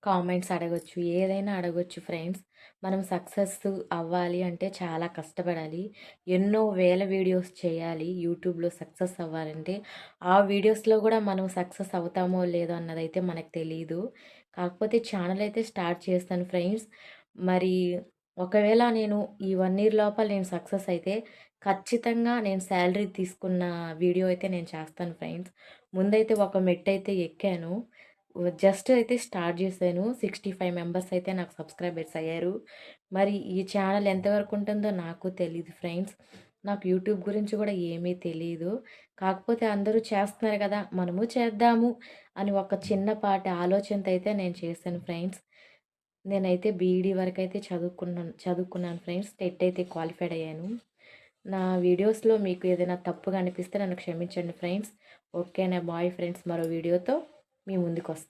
Comments అడగొచ్చు. ఏదైనా అడగొచ్చు ఫ్రెండ్స్. మనం సక్సెస్ అవ్వాలి అంటే చాలా కష్టపడాలి. ఎన్నో వేల వీడియోస్ చేయాలి యూట్యూబ్‌లో సక్సెస్ అవ్వాలంటే. ఆ వీడియోస్‌లో గూడా మనం సక్సెస్ అవుతామో లేదో అన్నదైతే మనకు తెలీదు. కాకపోతే ఛానెల్ అయితే స్టార్ట్ చేస్తాను ఫ్రెండ్స్. మరి ఒకవేళ నేను ఈ 1 ఇయర్ లోపల నేను సక్సెస్ అయితే ఖచ్చితంగా నేను సాలరీ తీసుకున్న వీడియో అయితే నేను చేస్తాను ఫ్రెండ్స్. ముందైతే ఒక మెట్టయితే ఎక్కాను. జస్ట్ అయితే స్టార్ట్ చేశాను. 65 మెంబర్స్ అయితే నాకు సబ్స్క్రైబర్స్ అయ్యారు. మరి ఈ ఛానల్ ఎంతవరకు ఉంటుందో నాకు తెలీదు ఫ్రెండ్స్. నాకు యూట్యూబ్ గురించి కూడా ఏమీ తెలీదు. కాకపోతే అందరూ చేస్తున్నారు కదా! మనము చేద్దాము అని ఒక చిన్నపాటి ఆలోచనతో అయితే నేను చేశాను ఫ్రెండ్స్. నేనైతే బీఈడీ వరకైతే చదువుకున్నాను ఫ్రెండ్స్. టెట్ అయితే క్వాలిఫైడ్ అయ్యాను. నా వీడియోస్‌లో మీకు ఏదైనా తప్పుగా అనిపిస్తే నన్ను క్షమించండి ఫ్రెండ్స్. ఓకేనా? Bye friends. మరో వీడియోతో మీ ముందుకొస్తా.